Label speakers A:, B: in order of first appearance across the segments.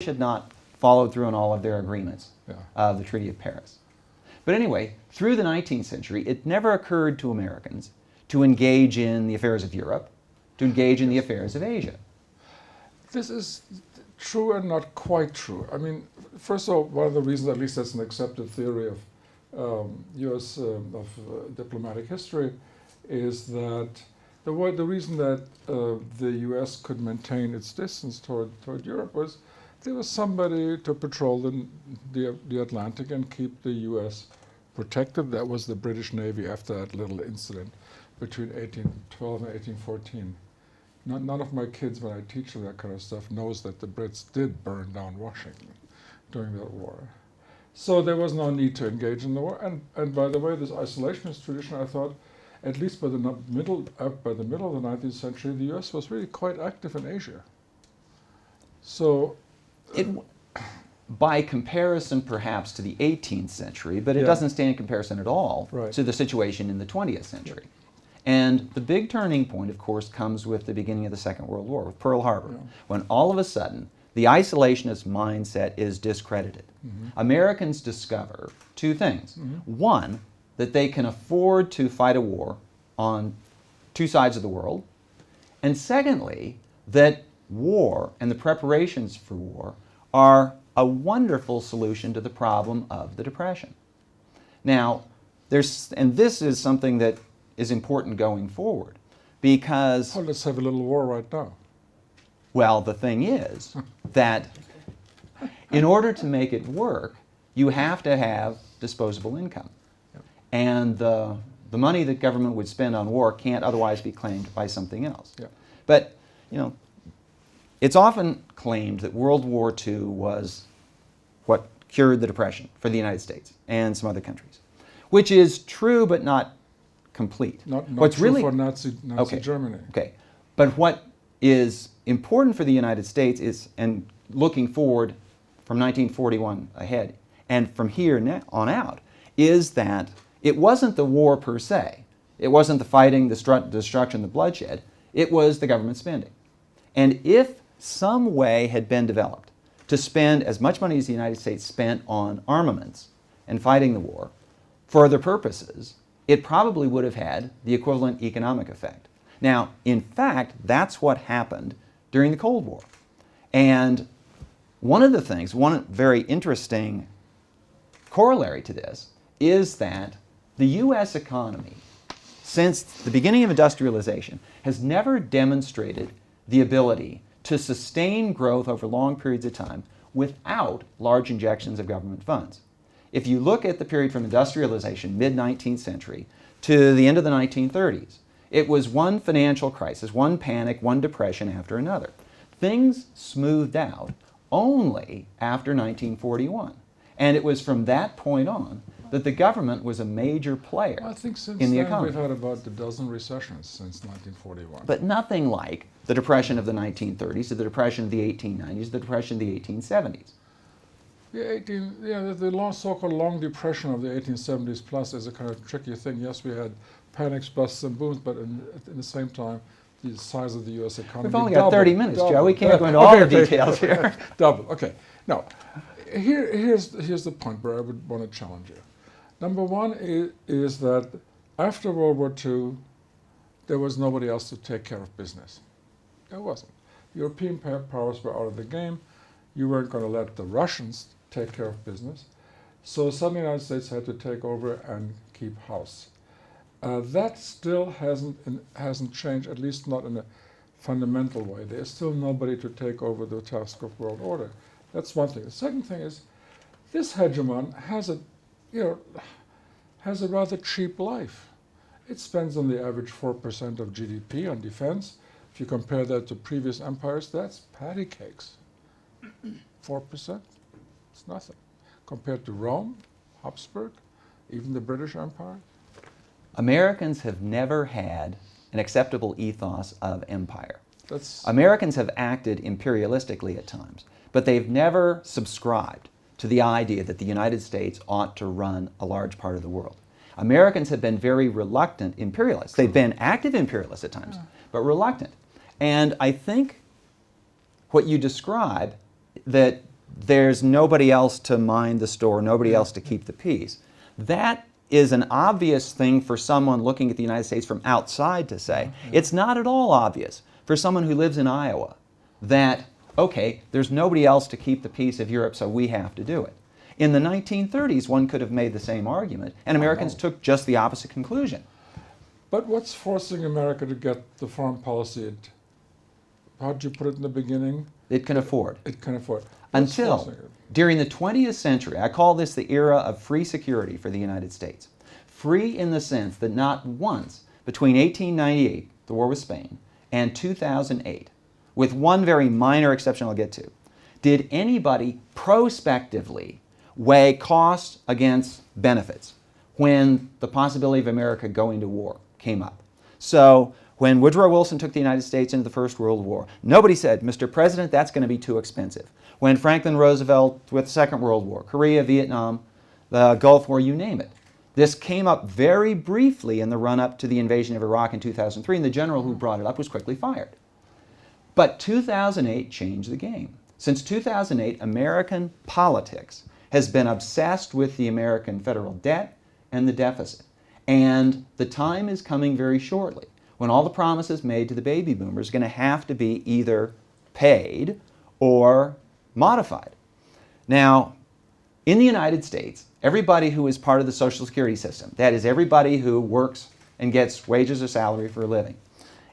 A: had not followed through on all of their agreements of the Treaty of Paris. But anyway, through the 19th century, it never occurred to Americans to engage in the affairs of Europe, to engage in the affairs of Asia.
B: This is true and not quite true. I mean, first of all, one of the reasons, at least that's an accepted theory of U.S. Diplomatic history, is that the reason that the U.S. could maintain its distance toward Europe was there was somebody to patrol the Atlantic and keep the U.S. protected. That was the British Navy after that little incident between 1812 and 1814. None of my kids, when I teach them that kind of stuff, knows that the Brits did burn down Washington during that war. So there was no need to engage in the war. And by the way, this isolationist tradition, I thought, at least by the middle of the 19th century, the U.S. was really quite active in Asia. So,
A: by comparison, perhaps to the 18th century, but it doesn't stand in comparison at all to the situation in the 20th century. And the big turning point, of course, comes with the beginning of the Second World War, with Pearl Harbor, when all of a sudden the isolationist mindset is discredited. Americans discover two things. One, that they can afford to fight a war on two sides of the world. And secondly, that war and the preparations for war are a wonderful solution to the problem of the Depression. Now, and this is something that is important going forward, because...
B: Well, let's have a little war right now.
A: Well, the thing is that in order to make it work, you have to have disposable income. And the money that government would spend on war can't otherwise be claimed by something else. But, you know, it's often claimed that World War II was what cured the Depression for the United States and some other countries, which is true but not complete.
B: Not true for Nazi Germany.
A: Okay, but what is important for the United States is, and looking forward from 1941 ahead and from here on out, is that it wasn't the war per se. It wasn't the fighting, the destruction, the bloodshed. It was the government spending. And if some way had been developed to spend as much money as the United States spent on armaments and fighting the war for other purposes, it probably would have had the equivalent economic effect. Now, in fact, that's what happened during the Cold War. And one very interesting corollary to this is that the U.S. economy, since the beginning of industrialization, has never demonstrated the ability to sustain growth over long periods of time without large injections of government funds. If you look at the period from industrialization, mid-19th century, to the end of the 1930s, it was one financial crisis, one panic, one depression after another. Things smoothed out only after 1941. And it was from that point on that the government was a major player in the economy.
B: We've had about a dozen recessions since 1941.
A: But nothing like the Depression of the 1930s, the Depression of the 1890s, the Depression of the 1870s.
B: The so-called long depression of the 1870s plus is a kind of tricky thing. Yes, we had panics, busts, and booms, but at the same time, the size of the U.S. economy
A: We've only got 30 minutes, Joe. We can't go into all the details here.
B: Double. Okay. Now, here's the point where I would want to challenge you. Number one is that after World War II, there was nobody else to take care of business. There wasn't. European powers were out of the game. You weren't going to let the Russians take care of business. So suddenly the United States had to take over and keep house. That still hasn't changed, at least not in a fundamental way. There's still nobody to take over the task of world order. That's one thing. The second thing is, this hegemon has a rather cheap life. It spends on the average 4% of GDP on defense. If you compare that to previous empires, that's patty cakes. 4%, it's nothing. Compared to Rome, Habsburg, even the British Empire.
A: Americans have never had an acceptable ethos of empire. Americans have acted imperialistically at times, but they've never subscribed to the idea that the United States ought to run a large part of the world. Americans have been very reluctant imperialists. They've been active imperialists at times, but reluctant. And I think what you describe, that there's nobody else to mind the store, nobody else to keep the peace. That is an obvious thing for someone looking at the United States from outside to say. It's not at all obvious for someone who lives in Iowa that, okay, there's nobody else to keep the peace of Europe, so we have to do it. In the 1930s, one could have made the same argument, and Americans took just the opposite conclusion.
B: But what's forcing America to get the foreign policy how did you put it in the beginning?
A: It can afford.
B: It can afford.
A: Until during the 20th century, I call this the era of free security for the United States. Free in the sense that not once between 1898, the war with Spain, and 2008, with one very minor exception I'll get to, did anybody prospectively weigh costs against benefits when the possibility of America going to war came up. So when Woodrow Wilson took the United States into the First World War, nobody said, Mr. President, that's going to be too expensive. When Franklin Roosevelt with the Second World War, Korea, Vietnam, the Gulf War, you name it, this came up very briefly in the run-up to the invasion of Iraq in 2003, and the general who brought it up was quickly fired. But 2008 changed the game. Since 2008, American politics has been obsessed with the American federal debt and the deficit. And the time is coming very shortly when all the promises made to the baby boomers are going to have to be either paid or modified. Now, in the United States, everybody who is part of the Social Security system, that is everybody who works and gets wages or salary for a living,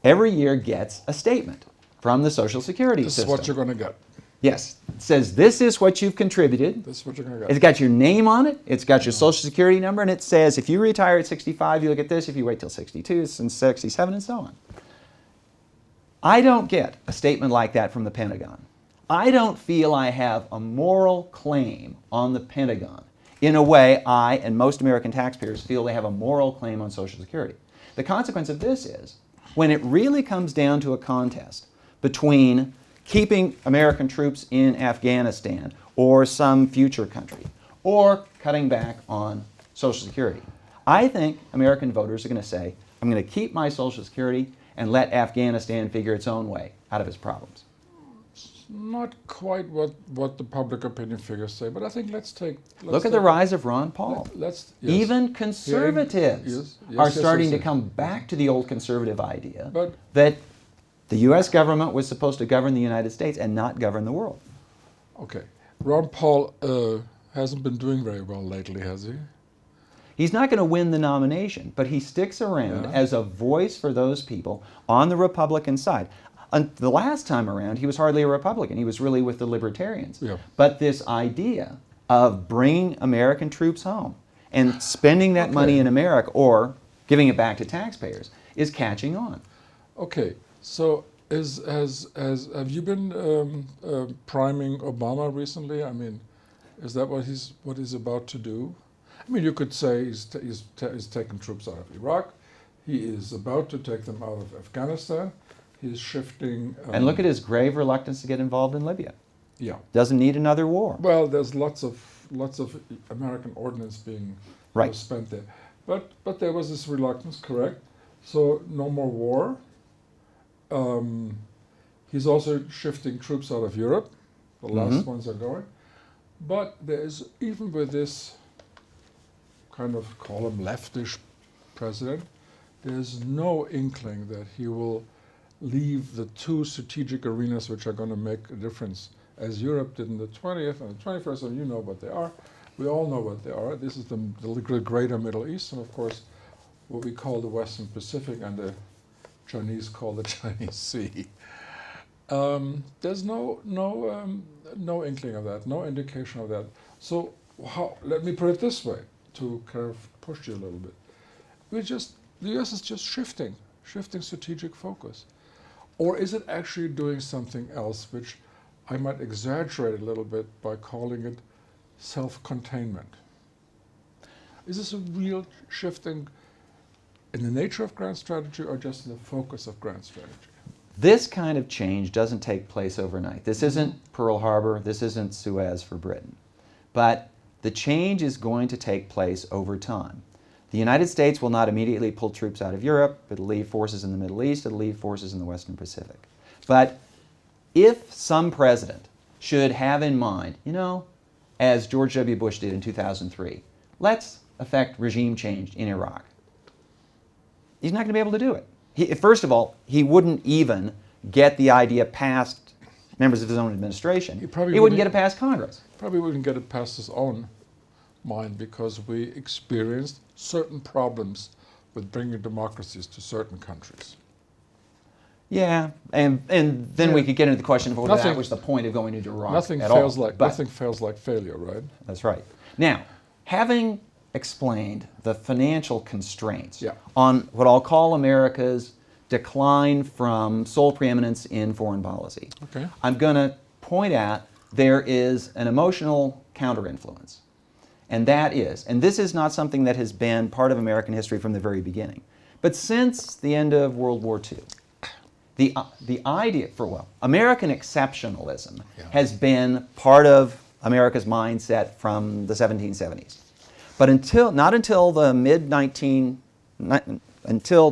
A: every year gets a statement from the Social Security system.
B: This is what you're going to get.
A: Yes. It says this is what you've contributed.
B: This is what you're going to get.
A: It's got your name on it. It's got your Social Security number, and it says if you retire at 65, you'll get this. If you wait till 62, it's 67, and so on. I don't get a statement like that from the Pentagon. I don't feel I have a moral claim on the Pentagon in a way I and most American taxpayers feel they have a moral claim on Social Security. The consequence of this is when it really comes down to a contest between keeping American troops in Afghanistan or some future country, or cutting back on Social Security, I think American voters are going to say, I'm going to keep my Social Security and let Afghanistan figure its own way out of its problems.
B: Not quite what the public opinion figures say, but I think let's
A: look at the rise of Ron Paul.
B: Yes.
A: Even conservatives are starting to come back to the old conservative idea that the U.S. government was supposed to govern the United States and not govern the world.
B: Okay. Ron Paul hasn't been doing very well lately, has he?
A: He's not going to win the nomination, but he sticks around as a voice for those people on the Republican side. The last time around, he was hardly a Republican. He was really with the Libertarians.
B: Yeah.
A: But this idea of bringing American troops home and spending that money in America or giving it back to taxpayers is catching on.
B: Okay. So have you been priming Obama recently? I mean, is that what he's about to do? I mean, you could say he's taken troops out of Iraq. He is about to take them out of Afghanistan. He's shifting.
A: And look at his grave reluctance to get involved in Libya.
B: Yeah.
A: Doesn't need another war.
B: Well, there's lots of American ordnance being spent there, but there was this reluctance, correct? So no more war. He's also shifting troops out of Europe. The last ones are going. But there is, even with this kind of, call him leftish president, there's no inkling that he will leave the two strategic arenas which are going to make a difference, as Europe did in the 20th and the 21st, and you know what they are. We all know what they are. This is the greater Middle East, and of course, what we call the Western Pacific, and the Chinese call the Chinese Sea. There's no inkling of that, no indication of that. So let me put it this way, to kind of push you a little bit. The U.S. is just shifting strategic focus. Or is it actually doing something else, which I might exaggerate a little bit by calling it self-containment? Is this a real shifting in the nature of grand strategy or just in the focus of grand strategy?
A: This kind of change doesn't take place overnight. This isn't Pearl Harbor, this isn't Suez for Britain. But the change is going to take place over time. The United States will not immediately pull troops out of Europe. It'll leave forces in the Middle East. It'll leave forces in the Western Pacific. But if some president should have in mind, as George W. Bush did in 2003, let's effect regime change in Iraq. He's not going to be able to do it. First of all, he wouldn't even get the idea past members of his own administration. He wouldn't get it past Congress.
B: Probably wouldn't get it past his own mind because we experienced certain problems with bringing democracies to certain countries.
A: Yeah, and then we could get into the question of whether that was the point of going into Iraq
B: nothing
A: at
B: fails
A: all.
B: Nothing fails like failure, right?
A: That's right. Now, having explained the financial constraints
B: Yeah.
A: on what I'll call America's decline from sole preeminence in foreign policy,
B: Okay.
A: I'm going to point out there is an emotional counterinfluence. And that is, and this is not something that has been part of American history from the very beginning, but since the end of World War II, the idea for, American exceptionalism has been part of America's mindset from the 1770s. But not until the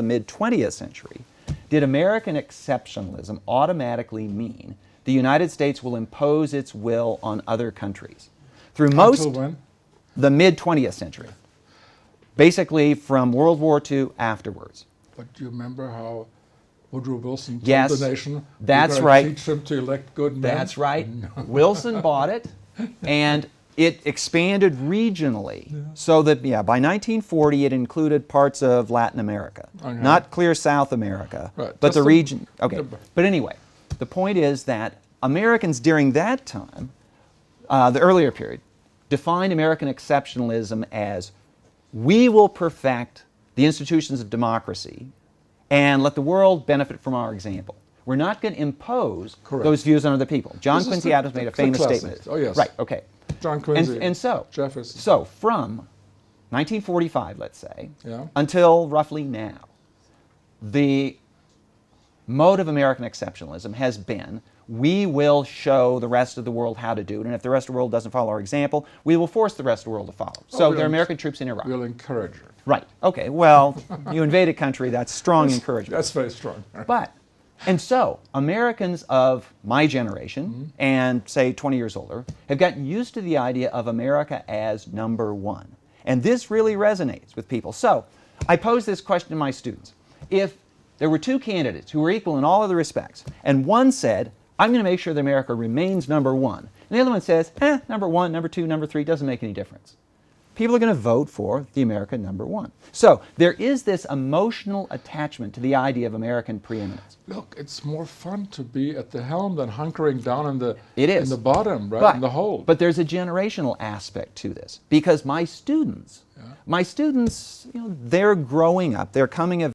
A: mid-20th century did American exceptionalism automatically mean the United States will impose its will on other countries. Through most
B: Until when?
A: the mid-20th century, basically from World War II afterwards.
B: But do you remember how Woodrow Wilson told
A: Yes,
B: the nation,
A: that's
B: "We're
A: right.
B: gonna teach them to elect good men"?
A: That's right. Wilson bought it, and it expanded regionally so that, by 1940 it included parts of Latin America.
B: Okay.
A: Not clear South America,
B: Right.
A: but
B: Just
A: the
B: the-
A: region. Okay.
B: the-
A: But anyway, the point is that Americans during that time, the earlier period, defined American exceptionalism as we will perfect the institutions of democracy and let the world benefit from our example. We're not going to impose
B: Correct.
A: those views on other people. John
B: This is
A: Quincy
B: the-
A: Adams made a
B: the
A: famous
B: classic.
A: statement.
B: Oh, yes.
A: Right, okay.
B: John Quincy,
A: And so,
B: Jefferson.
A: so from 1945, let's say,
B: Yeah.
A: until roughly now, the mode of American exceptionalism has been we will show the rest of the world how to do it, and if the rest of the world doesn't follow our example, we will force the rest of the world to follow. So there are American troops in Iraq.
B: We'll encourage her.
A: Right, okay, well, you invade a country, that's strong encouragement.
B: That's very strong.
A: And so, Americans of my generation, and say 20 years older, have gotten used to the idea of America as number one. And this really resonates with people. So, I pose this question to my students. If there were two candidates who were equal in all other respects, and one said, I'm going to make sure that America remains number one, and the other one says, number one, number two, number three, doesn't make any difference. People are going to vote for the American number one. So there is this emotional attachment to the idea of American preeminence.
B: Look, it's more fun to be at the helm than hunkering down in the
A: It is.
B: in the bottom, right? In the hole.
A: But there's a generational aspect to this because my students, they're growing up, they're coming of